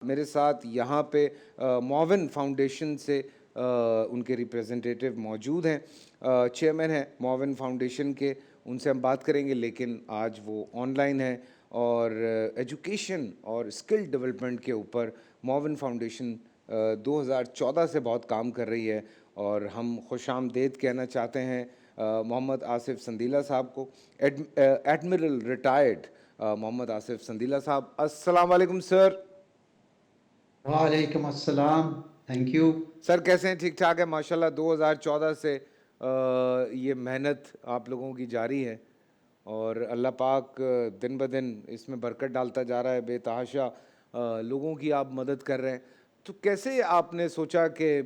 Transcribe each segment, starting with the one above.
میرے ساتھ یہاں پہ معاون فاؤنڈیشن سے ان کے ریپریزنٹیٹیو موجود ہیں، چیئرمین ہیں معاون فاؤنڈیشن کے، ان سے ہم بات کریں گے، لیکن آج وہ آن لائن ہیں اور ایجوکیشن اور اسکل ڈیولپمنٹ کے اوپر معاون فاؤنڈیشن 2014 سے بہت کام کر رہی ہے، اور ہم خوش آمدید کہنا چاہتے ہیں محمد آصف سندیلہ صاحب کو، ایڈمرل ریٹائرڈ محمد آصف سندیلہ صاحب۔ السلام علیکم سر۔ وعلیکم السلام، تھینک یو سر کیسے ہیں؟ ٹھیک ٹھاک ہے ماشاءاللہ۔ 2014 سے یہ محنت آپ لوگوں کی جاری ہے، اور اللہ پاک دن بدن اس میں برکت ڈالتا جا رہا ہے، بے تحاشا لوگوں کی آپ مدد کر رہے ہیں۔ تو کیسے آپ نے سوچا کہ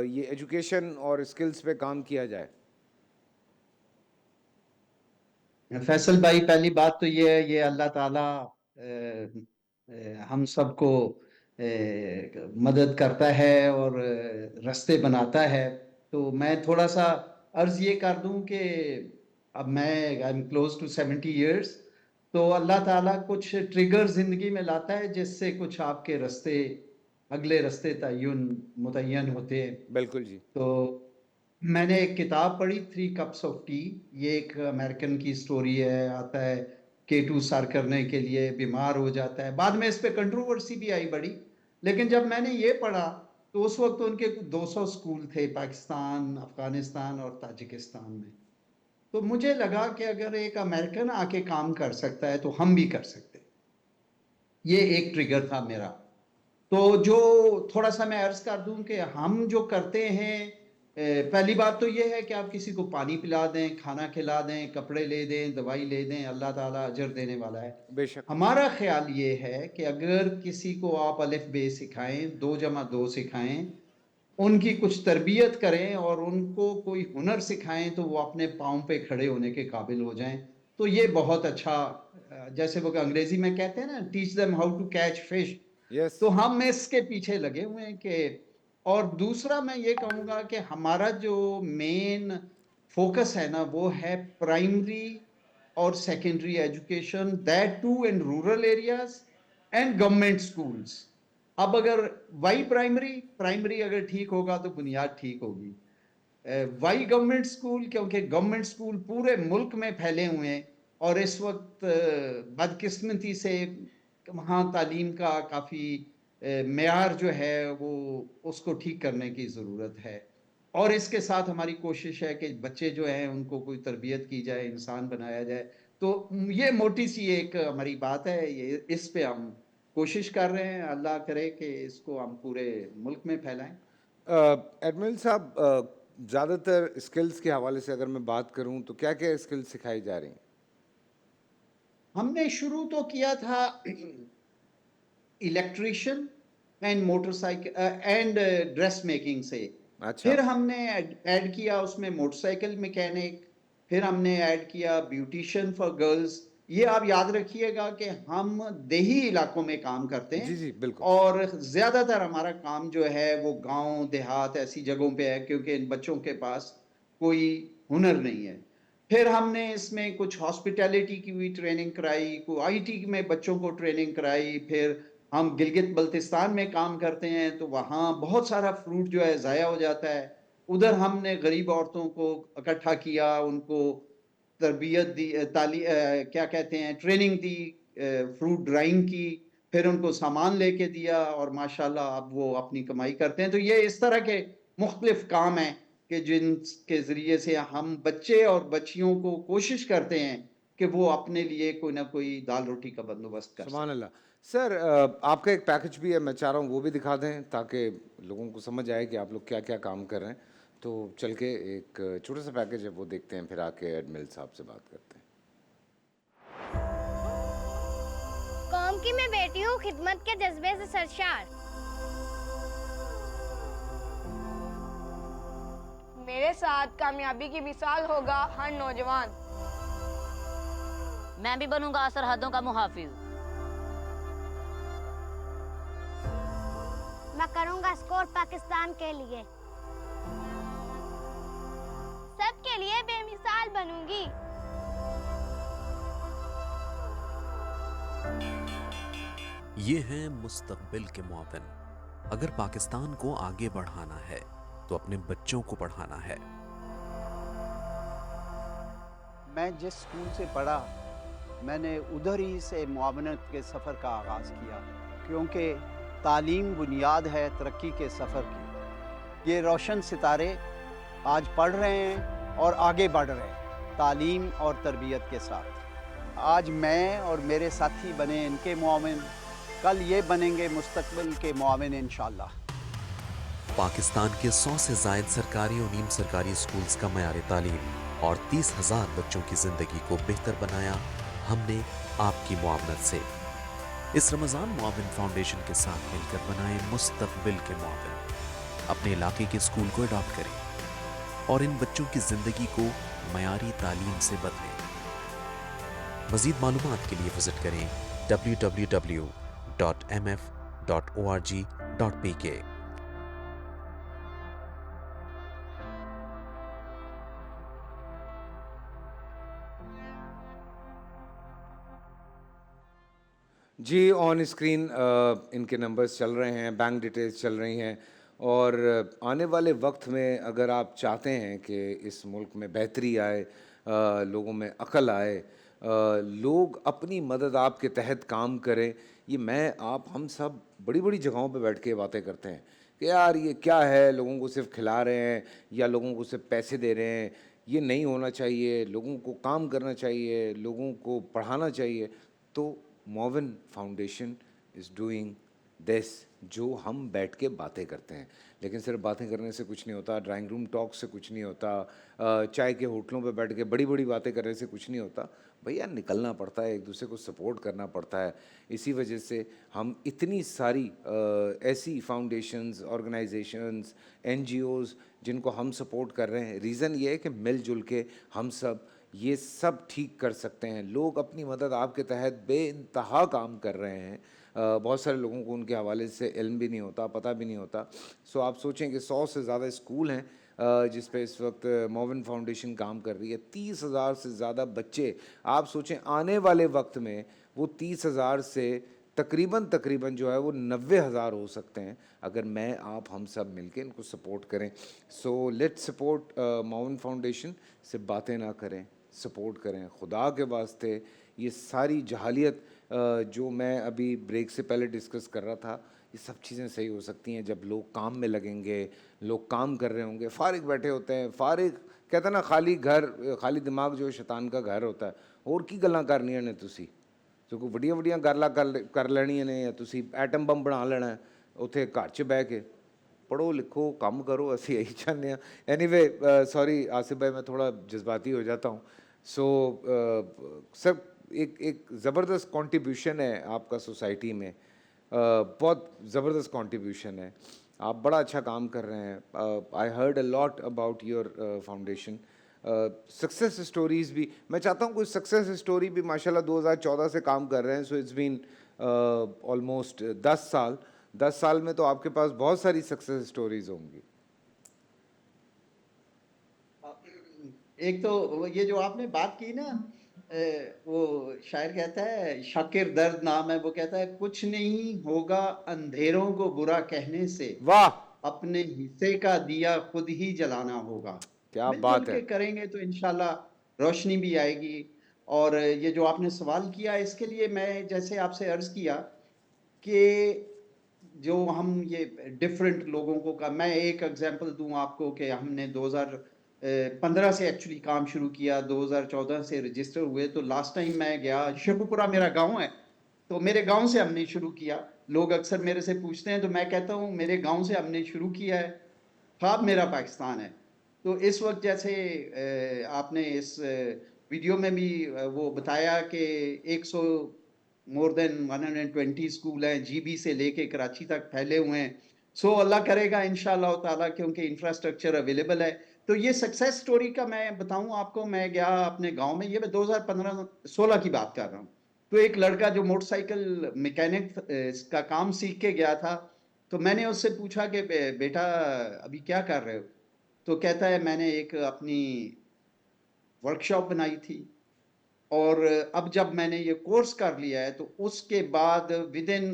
یہ ایجوکیشن اور اسکلز پہ کام کیا جائے؟ فیصل بھائی، پہلی بات تو یہ ہے، یہ اللہ تعالیٰ ہم سب کو مدد کرتا ہے اور رستے بناتا ہے۔ تو میں تھوڑا سا عرض یہ کر دوں کہ اب میں I am close to 70 years, تو اللہ تعالیٰ کچھ ٹریگر زندگی میں لاتا ہے جس سے کچھ آپ کے رستے، اگلے رستے متعین ہوتے ہیں۔ بالکل جی۔ تو میں نے ایک کتاب پڑھی، 3 cups of tea، یہ ایک امریکن کی سٹوری ہے، آتا ہے K2 سر کرنے کے لیے بیمار ہو جاتا ہے، بعد میں اس پہ کنٹروورسی بھی آئی بڑی، لیکن جب میں نے یہ پڑھا تو اس وقت ان کے 200 سکول تھے پاکستان، افغانستان اور تاجکستان میں، تو مجھے لگا کہ اگر ایک امریکن آ کے کام کر سکتا ہے تو ہم بھی کر سکتے ہیں۔ یہ ایک ٹریگر تھا میرا۔ تو جو تھوڑا سا میں عرض کر دوں کہ ہم جو کرتے ہیں، پہلی بات تو یہ ہے کہ آپ کسی کو پانی پلا دیں، کھانا کھلا دیں، کپڑے لے دیں، دوائی لے دیں، اللہ تعالیٰ اجر دینے والا ہے۔ بے شک۔ ہمارا خیال یہ ہے کہ اگر کسی کو آپ الف بے سکھائیں، 2 + 2 سکھائیں، ان کی کچھ تربیت کریں اور ان کو کوئی ہنر سکھائیں تو وہ اپنے پاؤں پہ کھڑے ہونے کے قابل ہو جائیں، تو یہ بہت اچھا، جیسے وہ انگریزی میں کہتے ہیں نا، teach them how to catch fish۔ یس۔ تو ہم اس کے پیچھے لگے ہوئے ہیں کہ، اور دوسرا میں یہ کہوں گا کہ ہمارا جو مین فوکس ہے نا، وہ ہے پرائمری اور secondary education, that too in rural areas and government schools. اب اگر وائی پرائمری اگر ٹھیک ہوگا تو بنیاد ٹھیک ہوگی۔ Why government school? کیونکہ گورنمنٹ سکول پورے ملک میں پھیلے ہوئے ہیں، اور اس وقت بدقسمتی سے وہاں تعلیم کا کافی معیار جو ہے وہ اس کو ٹھیک کرنے کی ضرورت ہے، اور اس کے ساتھ ہماری کوشش ہے کہ بچے جو ہیں ان کو کوئی تربیت کی جائے، انسان بنایا جائے۔ تو یہ موٹی سی ایک ہماری بات ہے، یہ اس پہ ہم کوشش کر رہے ہیں، اللہ کرے کہ اس کو ہم پورے ملک میں پھیلائیں۔ ایڈمرل صاحب، زیادہ تر اسکلز کے حوالے سے اگر میں بات کروں تو کیا کیا اسکلز سکھائی جا رہی ہیں؟ ہم نے شروع تو کیا تھا electrician and motor cycle and dress making سے، اچھا۔ پھر ہم نے ایڈ کیا اس میں موٹر سائیکل میکینک، پھر ہم نے ایڈ کیا بیوٹیشین فار گرلز۔ یہ آپ یاد رکھیے گا کہ ہم دیہی علاقوں میں کام کرتے ہیں، جی جی بالکل۔ اور زیادہ تر ہمارا کام جو ہے وہ گاؤں دیہات ایسی جگہوں پہ ہے، کیونکہ ان بچوں کے پاس کوئی ہنر نہیں ہے۔ پھر ہم نے اس میں کچھ ہاسپٹیلٹی کی بھی ٹریننگ کرائی، کوئی آئی ٹی میں بچوں کو ٹریننگ کرائی، پھر ہم گلگت بلتستان میں کام کرتے ہیں تو وہاں بہت سارا فروٹ جو ہے ضائع ہو جاتا ہے، ادھر ہم نے غریب عورتوں کو اکٹھا کیا، ان کو تربیت دی، کیا کہتے ہیں، ٹریننگ دی، فروٹ ڈرائنگ کی، پھر ان کو سامان لے کے دیا، اور ماشاءاللہ اب وہ اپنی کمائی کرتے ہیں۔ تو یہ اس طرح کے مختلف کام ہیں کہ جن کے ذریعے سے ہم بچے اور بچیوں کو کوشش کرتے ہیں کہ وہ اپنے لیے کوئی نہ کوئی دال روٹی کا بندوبست کر سبحان سکیں۔ اللہ۔ سر آپ کا ایک پیکج بھی ہے، میں چاہ رہا ہوں وہ بھی دکھا دیں تاکہ لوگوں کو سمجھ آئے کہ آپ لوگ کیا کیا کام کر رہے ہیں۔ تو چل کے ایک چھوٹا سا پیکج ہے وہ دیکھتے ہیں، پھر آ کے ایڈمرل صاحب سے بات کرتے ہیں۔ قوم کی میں بیٹی ہوں، خدمت کے جذبے سے سرشار، میرے ساتھ کامیابی کی مثال ہوگا ہر نوجوان۔ میں بھی بنوں گا سرحدوں کا محافظ۔ میں کروں گا اسکور پاکستان کے لیے، سب کے لیے بے مثال بنوں گی۔ یہ ہیں مستقبل کے معاون. اگر پاکستان کو آگے بڑھانا ہے تو اپنے بچوں کو پڑھانا ہے. میں جس اسکول سے پڑھا میں نے ادھر ہی سے معاونت کے سفر کا آغاز کیا، کیونکہ تعلیم بنیاد ہے ترقی کے سفر کی. یہ روشن ستارے آج پڑھ رہے ہیں اور آگے بڑھ رہے ہیں تعلیم اور تربیت کے ساتھ. آج میں اور میرے ساتھی بنے ان کے معاون، کل یہ بنیں گے مستقبل کے معاون انشاءاللہ. پاکستان کے 100 سے زائد سرکاری اور نیم سرکاری اسکولز کا معیار تعلیم اور 30,000 بچوں کی زندگی کو بہتر بنایا ہم نے آپ کی معاونت سے. اس رمضان معاون فاؤنڈیشن کے ساتھ مل کر بنائیں مستقبل کے معاون. اپنے علاقے کے اسکول کو اڈاپٹ کریں اور ان بچوں کی زندگی کو معیاری تعلیم سے بدلیں. مزید معلومات کے لیے وزٹ کریں www.mf.org.pk. جی آن اسکرین ان کے نمبرز چل رہے ہیں، بینک ڈیٹیلز چل رہی ہیں، اور آنے والے وقت میں اگر آپ چاہتے ہیں کہ اس ملک میں بہتری آئے، لوگوں میں عقل آئے، لوگ اپنی مدد آپ کے تحت کام کریں. یہ میں آپ ہم سب بڑی بڑی جگہوں پہ بیٹھ کے باتیں کرتے ہیں کہ یار یہ کیا ہے، لوگوں کو صرف کھلا رہے ہیں یا لوگوں کو صرف پیسے دے رہے ہیں. یہ نہیں ہونا چاہیے، لوگوں کو کام کرنا چاہیے، لوگوں کو پڑھانا چاہیے. تو معاون فاؤنڈیشن از ڈوئنگ دس، جو ہم بیٹھ کے باتیں کرتے ہیں. لیکن صرف باتیں کرنے سے کچھ نہیں ہوتا، ڈرائنگ روم ٹاک سے کچھ نہیں ہوتا، چائے کے ہوٹلوں پہ بیٹھ کے بڑی بڑی باتیں کرنے سے کچھ نہیں ہوتا. بھیا نکلنا پڑتا ہے، ایک دوسرے کو سپورٹ کرنا پڑتا ہے. اسی وجہ سے ہم اتنی ساری ایسی foundations, organisations, N G Os جن کو ہم سپورٹ کر رہے ہیں. ریزن یہ ہے کہ مل جل کے ہم سب یہ سب ٹھیک کر سکتے ہیں. لوگ اپنی مدد آپ کے تحت بے انتہا کام کر رہے ہیں. بہت سارے لوگوں کو ان کے حوالے سے علم بھی نہیں ہوتا، پتہ بھی نہیں ہوتا. سو آپ سوچیں کہ 100 سے زیادہ اسکول ہیں جس پہ اس وقت معاون فاؤنڈیشن کام کر رہی ہے. 30,000 سے زیادہ بچے. آپ سوچیں آنے والے وقت میں وہ 30,000 سے تقریباً جو ہے وہ 90,000 ہو سکتے ہیں اگر میں آپ ہم سب مل کے ان کو سپورٹ کریں. سو لیٹ سپورٹ معاون فاؤنڈیشن. سے باتیں نہ کریں، سپورٹ کریں خدا کے واسطے. یہ ساری جہالیت جو میں ابھی بریک سے پہلے ڈسکس کر رہا تھا، یہ سب چیزیں صحیح ہو سکتی ہیں جب لوگ کام میں لگیں گے. لوگ کام کر رہے ہوں گے، فارغ بیٹھے ہوتے ہیں. فارغ کہتے ہیں نا، خالی دماغ جو شیطان کا گھر ہوتا ہے. اور کی گلاں کرنیاں نے تسی؟ جو کوئی وڈیاں وڈیاں گلاں کر لینیاں نے، یا تسی ایٹم بم بنا لینا ہے اتنے گھر 'چ بہ کے. پڑھو لکھو کام کرو، اسی یہی چاہتے ہیں. اینی وے سوری آصف بھائی، میں تھوڑا جذباتی ہو جاتا ہوں. سو سب ایک زبردست کنٹریبیوشن ہے آپ کا سوسائٹی میں، بہت زبردست کنٹریبیوشن ہے. آپ بڑا اچھا کام کر رہے ہیں. I heard a lot about your foundation. Success stories بھی میں چاہتا ہوں، کوئی سکسیس اسٹوری بھی ماشاءاللہ 2014 سے کام کر رہے ہیں. سو اٹس بین آلموسٹ 10 سال. 10 سال میں تو آپ کے پاس بہت ساری سکسیس اسٹوریز ہوں گی. ایک تو یہ جو آپ نے بات کی نا، وہ شاعر کہتا ہے، شاکر درد نام ہے، وہ کہتا ہے کچھ نہیں ہوگا اندھیروں کو برا کہنے سے، واہ اپنے حصے کا دیا خود ہی جلانا ہوگا. کیا مل بات جل ہے. کے کریں گے تو انشاءاللہ روشنی بھی آئے گی. اور یہ جو آپ نے سوال کیا، اس کے لیے میں جیسے آپ سے عرض کیا کہ جو ہم یہ ڈفرینٹ لوگوں کو میں ایک ایگزامپل دوں آپ کو کہ ہم نے 2015 سے ایکچولی کام شروع کیا، 2014 سے رجسٹر ہوئے. تو لاسٹ ٹائم میں گیا، شیخوپورہ میرا گاؤں ہے، تو میرے گاؤں سے ہم نے شروع کیا. لوگ اکثر میرے سے پوچھتے ہیں تو میں کہتا ہوں میرے گاؤں سے ہم نے شروع کیا ہے، خواب میرا پاکستان ہے. تو اس وقت جیسے آپ نے اس ویڈیو میں بھی وہ بتایا کہ 100 مور دین 120 اسکول ہیں، جی بی سے لے کے کراچی تک پھیلے ہوئے ہیں. سو اللہ کرے گا انشاءاللہ تعالیٰ، کیونکہ انفراسٹرکچر اویلیبل ہے. تو یہ سکسیس سٹوری کا میں بتاؤں آپ کو. میں گیا اپنے گاؤں میں، یہ میں 2015-16 کی بات کر رہا ہوں. تو ایک لڑکا جو موٹر سائیکل میکینک کا کام سیکھ کے گیا تھا، تو میں نے اس سے پوچھا کہ بیٹا ابھی کیا کر رہے ہو؟ تو کہتا ہے میں نے ایک اپنی ورکشاپ بنائی تھی، اور اب جب میں نے یہ کورس کر لیا ہے تو اس کے بعد ودن